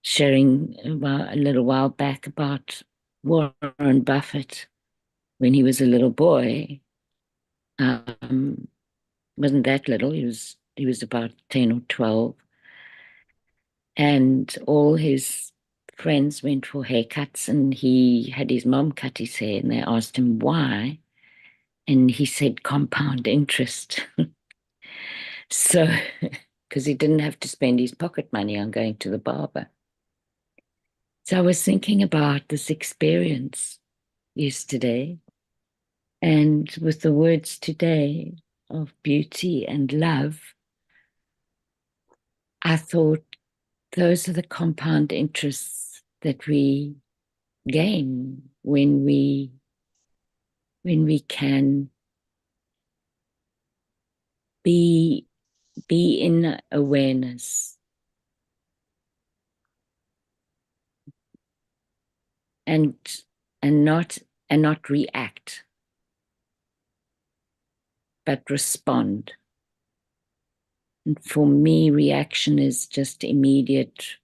sharing a little while back about Warren Buffett when he was a little boy. Um, wasn't that little. He was about 10 or 12. And all his friends went for haircuts, and he had his mom cut his hair, and they asked him why. And he said compound interest. So, because he didn't have to spend his pocket money on going to the barber. So I was thinking about this experience yesterday, and with the words today of beauty and love, I thought those are the compound interests that we gain when we can be in awareness and and not react, but respond. And for me, reaction is just immediate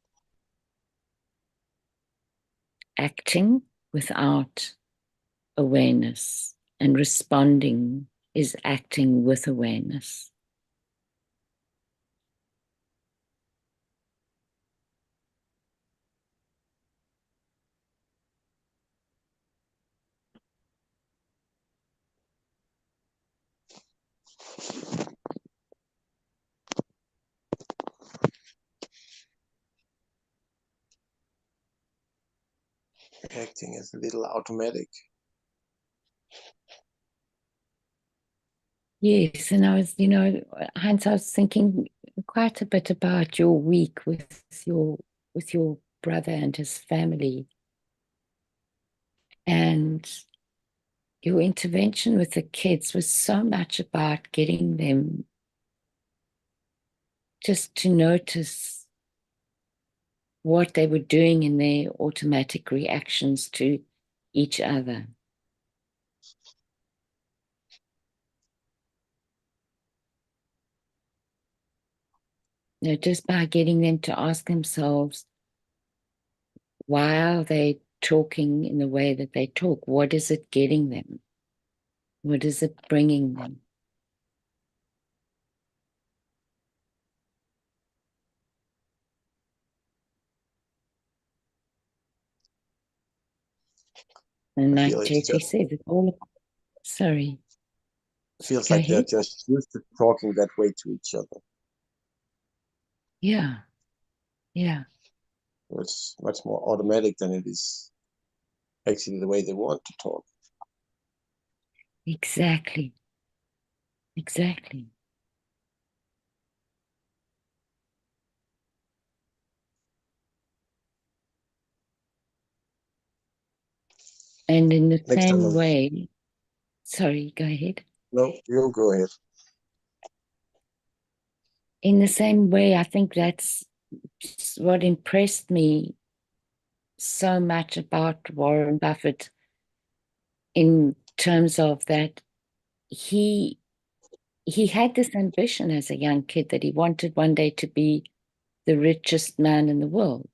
acting without awareness, and responding is acting with awareness. Acting is a little automatic. Yes, and I was, Heinz, I was thinking quite a bit about your week with your brother and his family, and your intervention with the kids was so much about getting them just to notice what they were doing in their automatic reactions to each other. Just by getting them to ask themselves, why are they talking in the way that they talk? What is it getting them? What is it bringing them? And I like feel it's Jeffrey just said, it's all, sorry, feels go like they're ahead. just used to talking that way to each other. Yeah, yeah, It's much more automatic than it is actually the way they want to talk. exactly, exactly. And in the Next time, same way, sorry, go ahead. no, you go ahead. In the same way, I think that's what impressed me so much about Warren Buffett, in terms of that he he had this ambition as a young kid that he wanted one day to be the richest man in the world.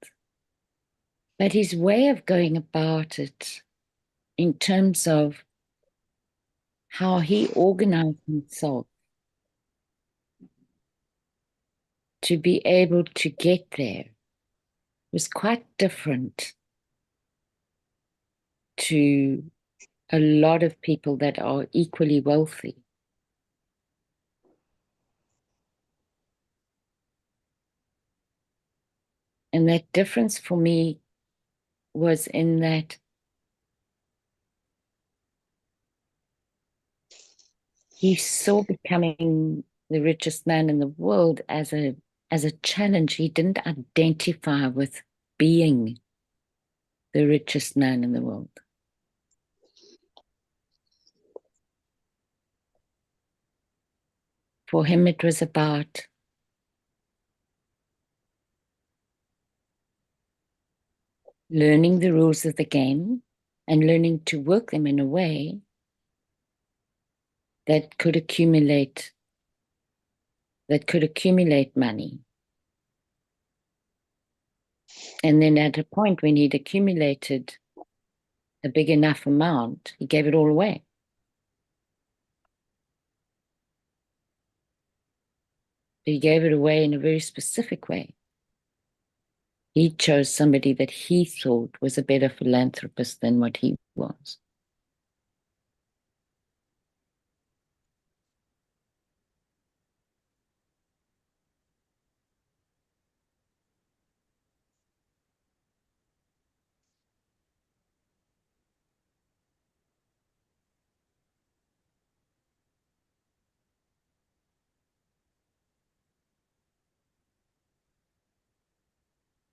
But his way of going about it, in terms of how he organized himself to be able to get there, was quite different to a lot of people that are equally wealthy. And that difference for me was in that he saw becoming the richest man in the world as a challenge. He didn't identify with being the richest man in the world. For him, it was about learning the rules of the game and learning to work them in a way that could accumulate money And then at a point when he'd accumulated a big enough amount, he gave it all away. But he gave it away in a very specific way. He chose somebody that he thought was a better philanthropist than what he was.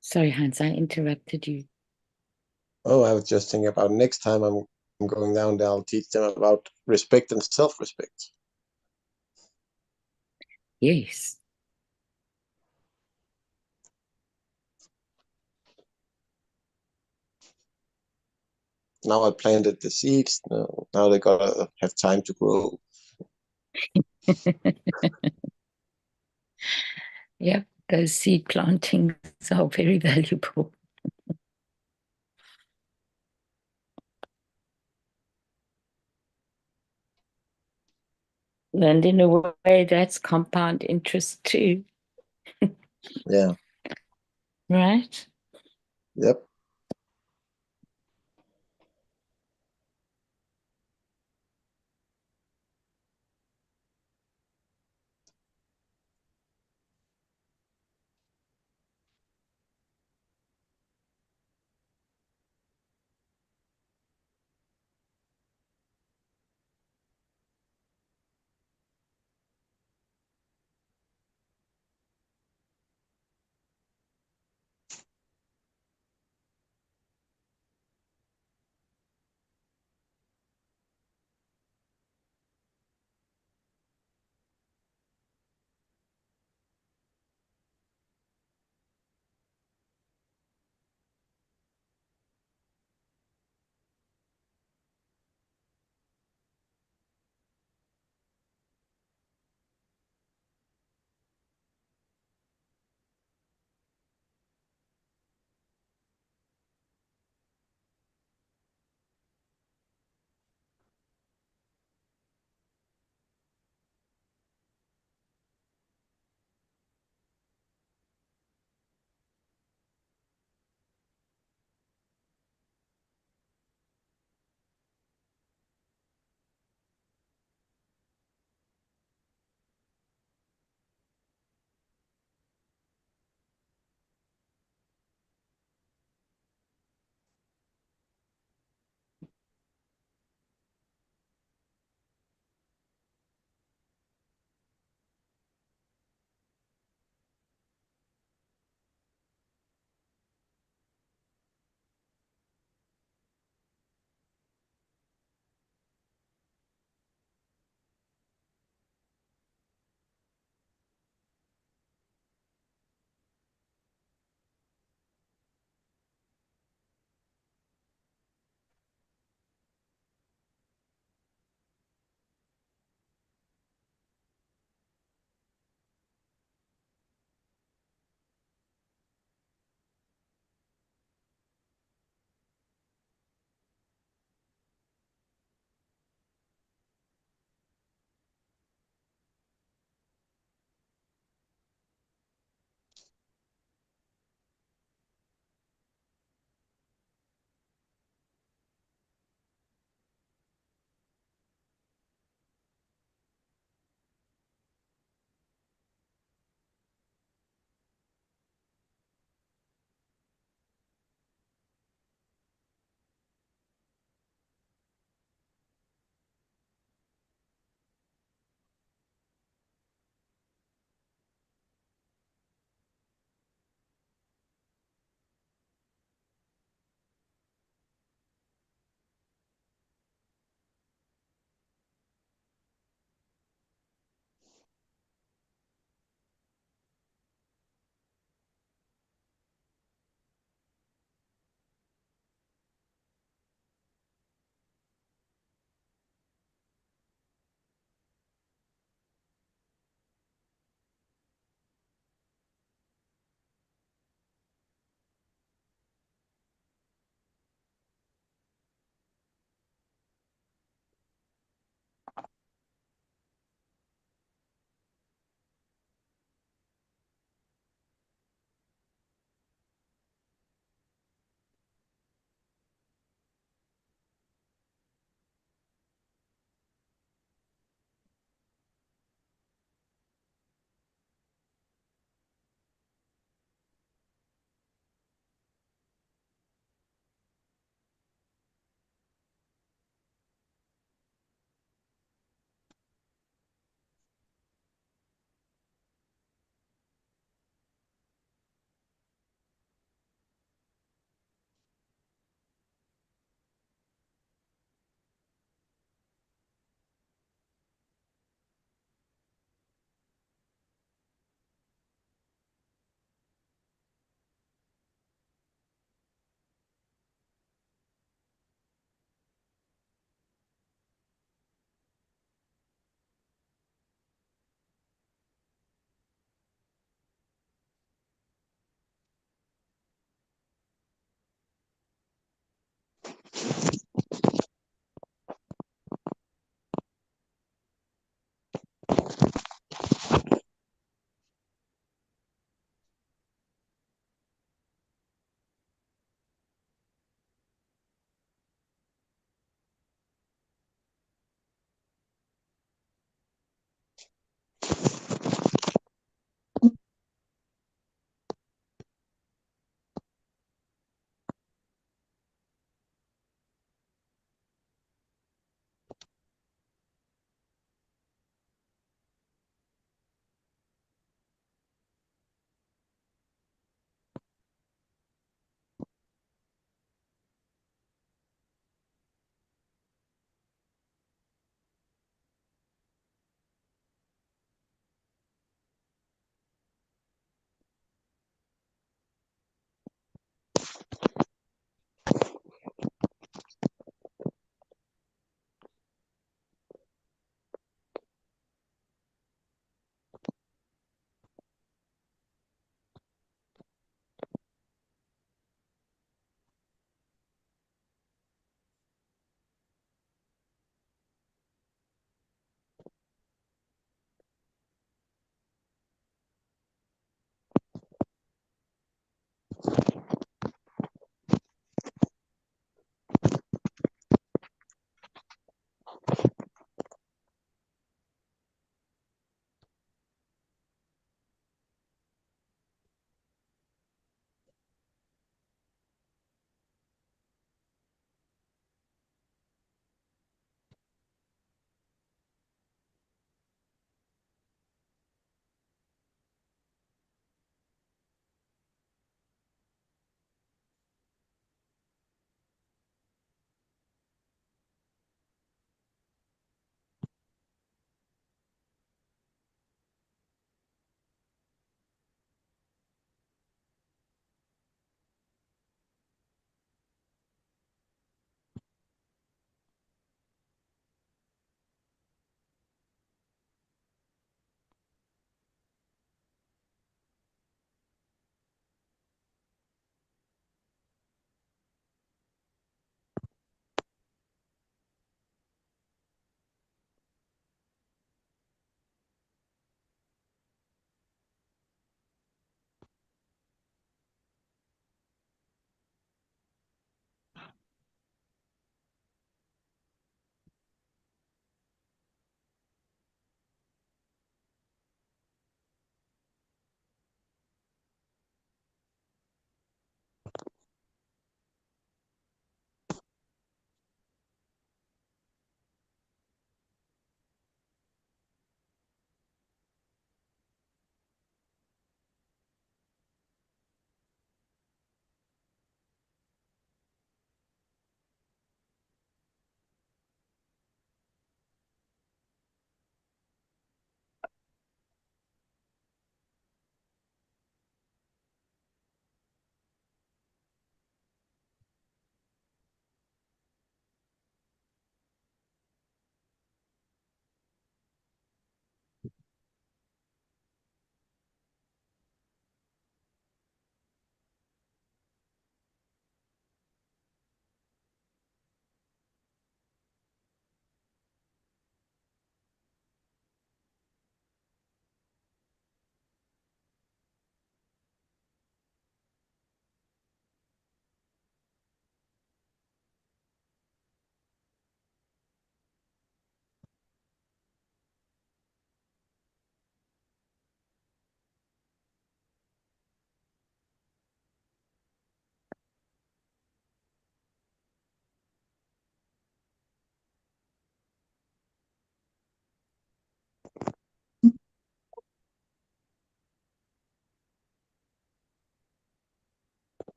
Sorry, Hans, I interrupted you. Oh, I was just thinking about next time I'm going down there, I'll teach them about respect and self-respect. Yes. Now I planted the seeds. Now they gotta have time to grow. Yep, those seed plantings are very valuable. And in a way, that's compound interest too, Yeah. right? Yep.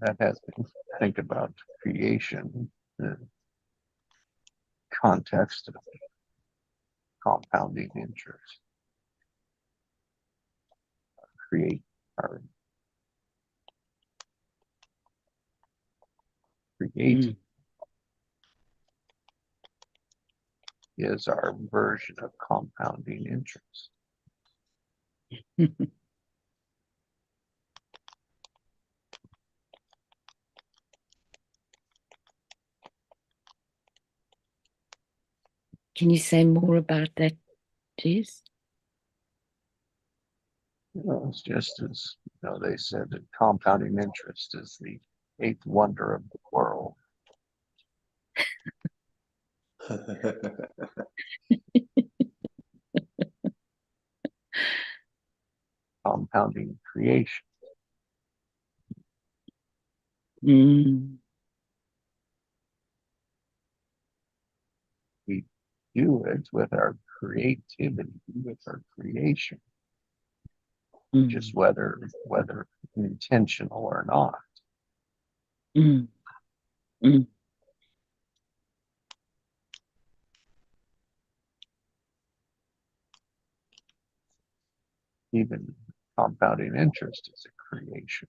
That has me think about creation, the context of compounding interest. Create or create is our version of compounding interest. Can you say more about that, please? It's just as they said that compounding interest is the eighth wonder of the world. Compounding creation. We do it with our creativity, with our creation, just whether intentional or not. Even compounding interest is a creation.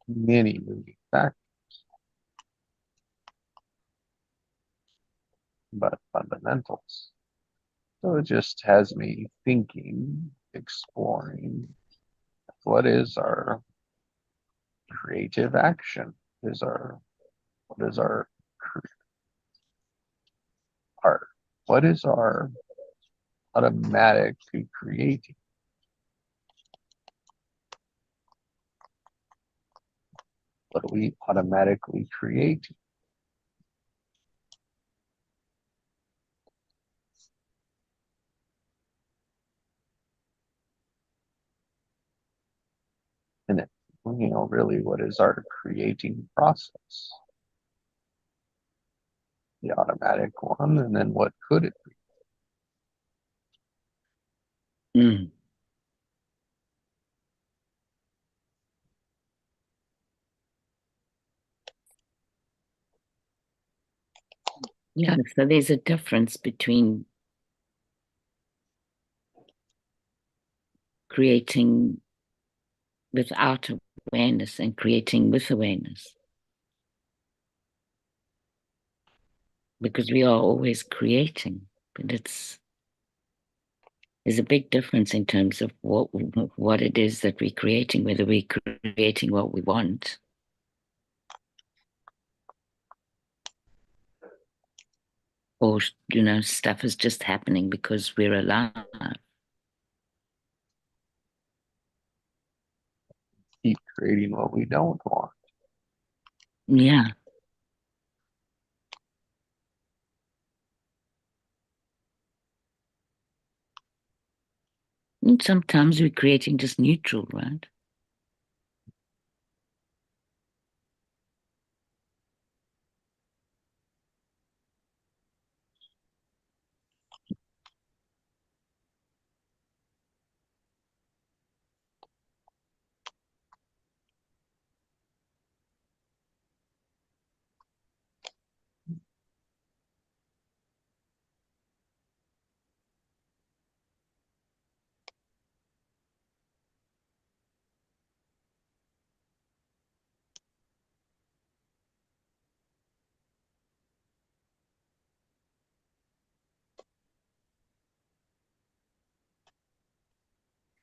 Many moving factors, but fundamentals. So it just has me thinking, exploring what is our creative action? What is our art? What is our automatically creating? What are we automatically creating? And it, really, what is our creating process? The automatic one, and then what could it be? Yeah, so there's a difference between creating without awareness and creating with awareness. Because we are always creating, but there's a big difference in terms of what it is that we're creating, whether we're creating what we want. Or, stuff is just happening because we're alive. Keep creating what we don't want. Yeah. And sometimes we're creating just neutral, right?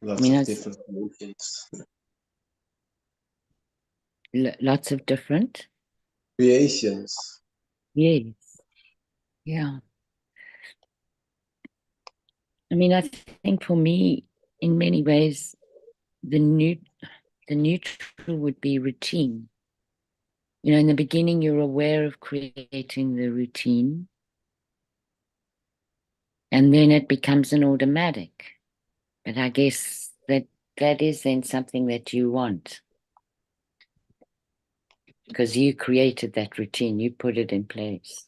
Lots of different creations. Lots of different creations. Yes. Yeah. I mean, I think for me, in many ways, the neutral would be routine. In the beginning, you're aware of creating the routine, and then it becomes an automatic. But I guess that is then something that you want, because you created that routine, you put it in place.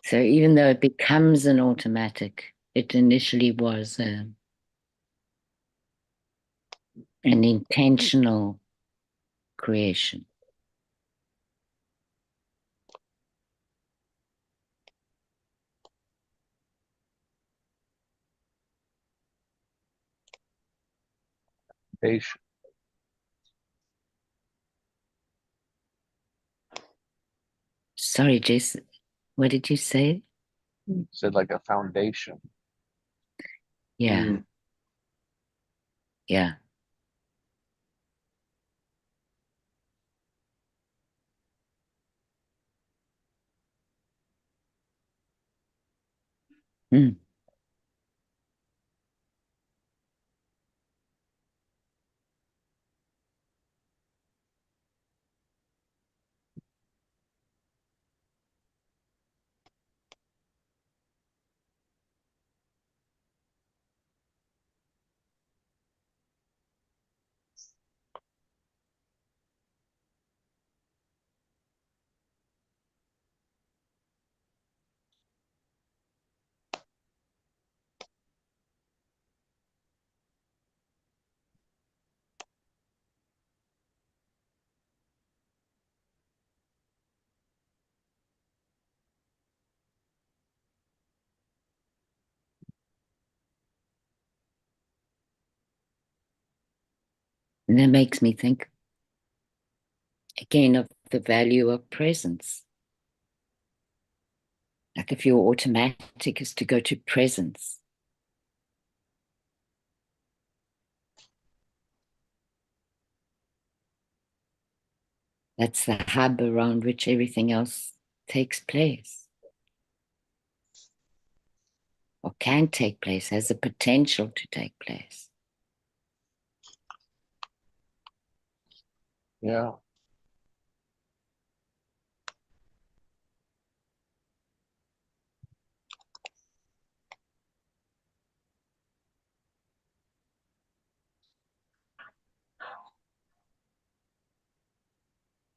So even though it becomes an automatic, it initially was an intentional creation. Patient. Sorry, Jason, what did you say? Said like a foundation. Yeah, Mm. yeah. Mm. And that makes me think again of the value of presence. Like if your automatic is to go to presence, that's the hub around which everything else takes place or can take place, has the potential to take place. Yeah.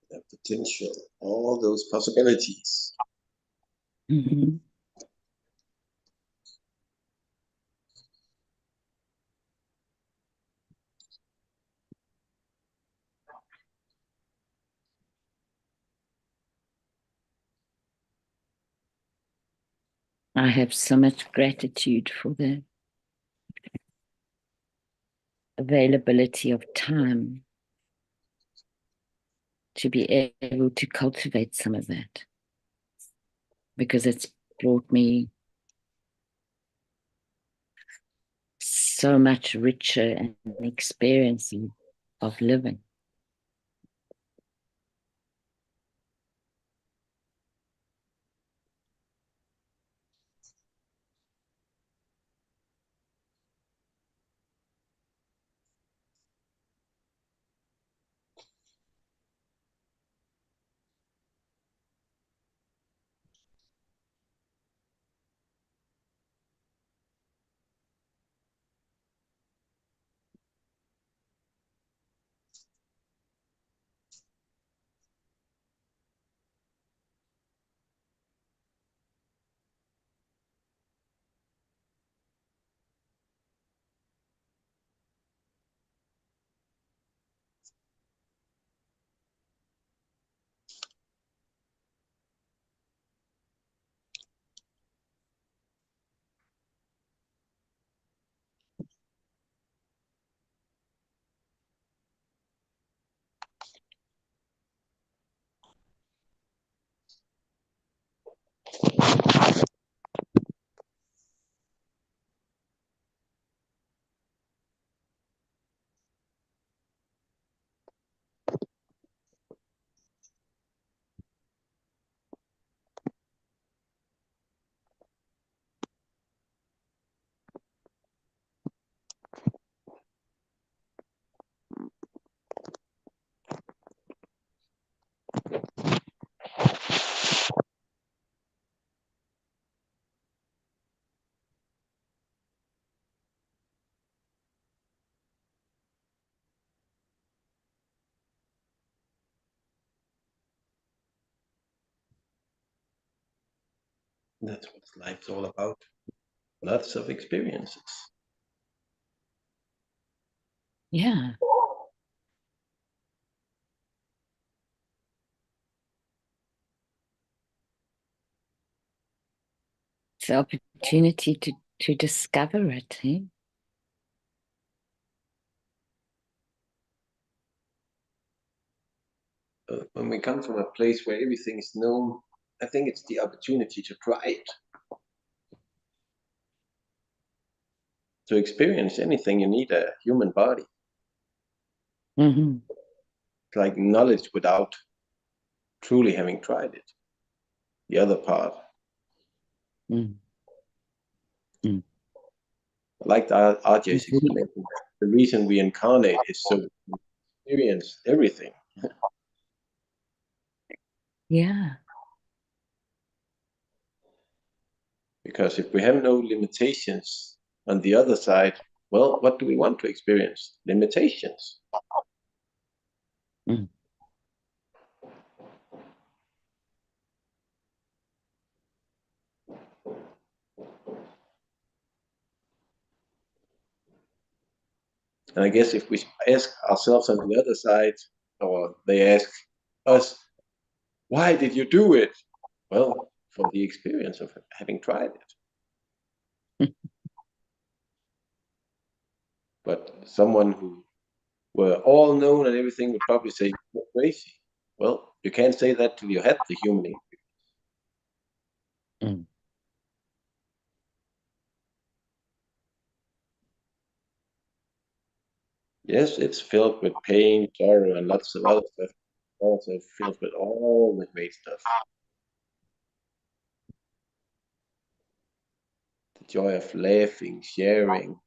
The potential, all those possibilities. Mm-hmm. I have so much gratitude for the availability of time to be able to cultivate some of that, because it's brought me so much richer and experience of living. That's what life's all about. lots of experiences. Yeah. It's the opportunity to discover it. Eh? When we come from a place where everything is known, I think it's the opportunity to try it. To experience anything, you need a human body. Mm-hmm. It's like knowledge without truly having tried it. The other part. Mm. Mm. Like RJ's explanation, the reason we incarnate is so we experience everything. Yeah. Because if we have no limitations on the other side, well, what do we want to experience? Limitations. Mm. And I guess if we ask ourselves on the other side, or they ask us, why did you do it? Well, for the experience of having tried it. But someone who were all known and everything would probably say, you're crazy. Well, you can't say that till you had the human experience. Mm. Yes, it's filled with pain, sorrow, and lots of other stuff. Also filled with all the great stuff. The joy of laughing, sharing.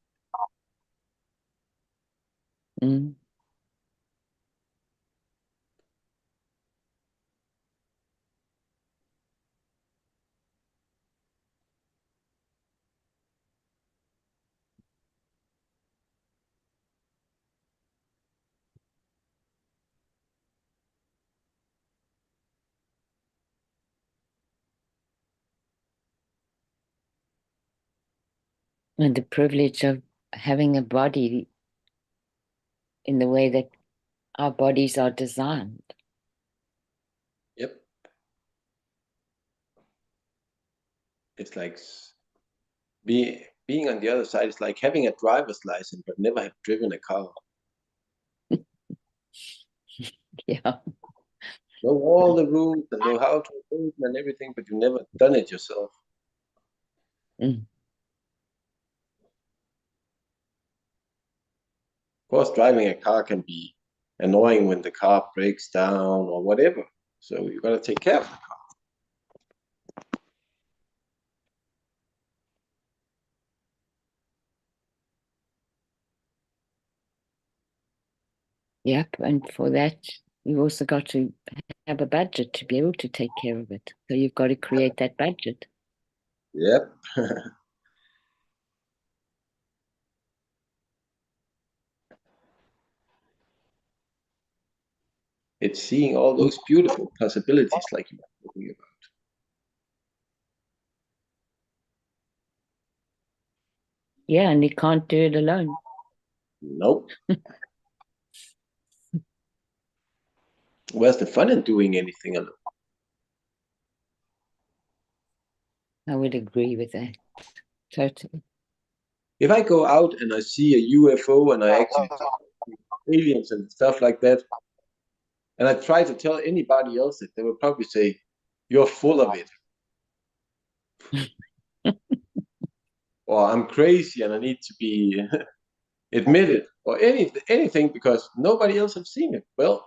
Mm. And the privilege of having a body in the way that our bodies are designed. Yep. It's like being on the other side is like having a driver's license but never have driven a car. Yeah. Know all the rules and know how to open and everything, but you've never done it yourself. Mm. Of course, driving a car can be annoying when the car breaks down or whatever. So you got to take care of it. Yep. And for that, you've also got to have a budget to be able to take care of it. So you've got to create that budget. Yep. It's seeing all those beautiful possibilities like you were talking about. Yeah. And you can't do it alone. Nope. Where's the fun in doing anything alone? I would agree with that. Totally. If I go out and I see a UFO and I actually see aliens and stuff like that, and I try to tell anybody else it, they will probably say, "You're full of it," or "I'm crazy and I need to be admitted," or anything because nobody else has seen it. Well,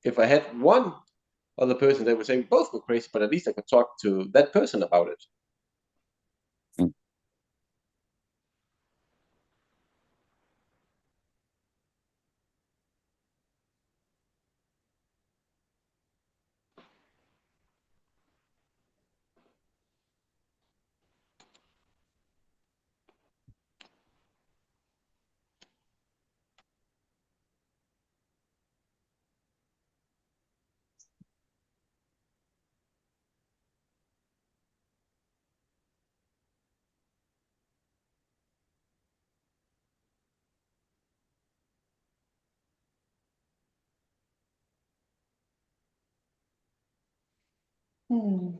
if I had one other person, they would say we both were crazy, but at least I could talk to that person about it. Mm. Hmm.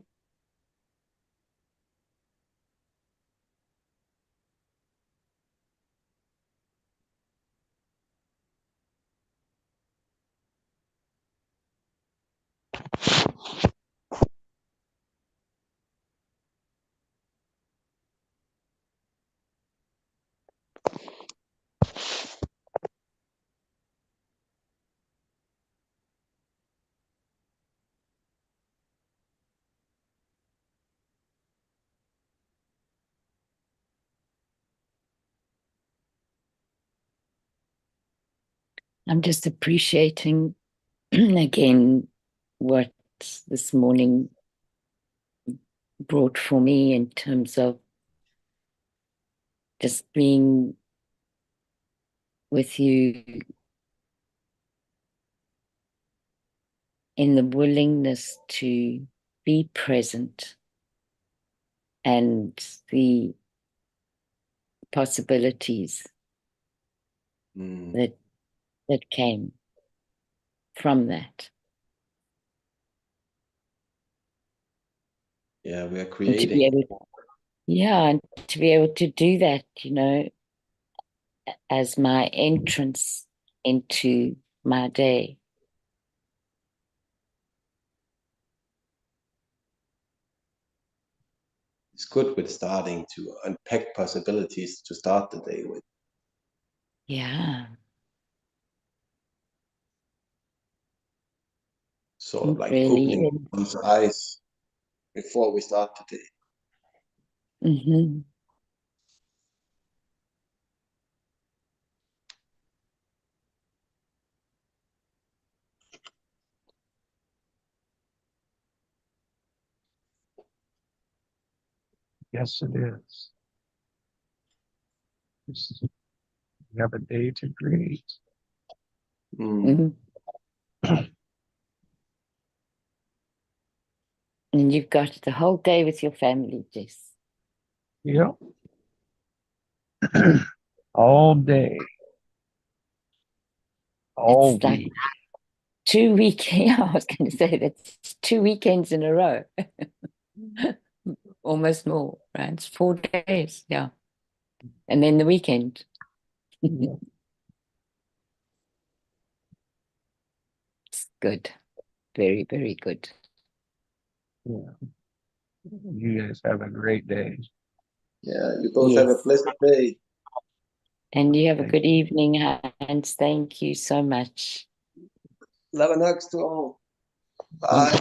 I'm just appreciating again what this morning brought for me in terms of just being with you in the willingness to be present and the possibilities Hmm. that came from that. Yeah, we are And to be creating. able, yeah, and to be able to do that, as my entrance into my day. It's good with starting to unpack possibilities to start the day with. Yeah. Sort of It like really opening is. one's eyes before we start the day. Mm-hmm. Yes, it is. We have a day to create. Hmm. And you've got the whole day with your family, Jess. Yep. All day. All It's like week. 2 weekends. Yeah, I was going to say that's 2 weekends in a row. Almost more, right? It's 4 days. Yeah. And then the weekend. Yeah. It's good. Very, very good. Yeah. You guys have a great day. Yeah, you both have a Yes. pleasant day. And you have a Thank good evening, Hans. Thank you so much. Love and hugs to all. Mm. Bye.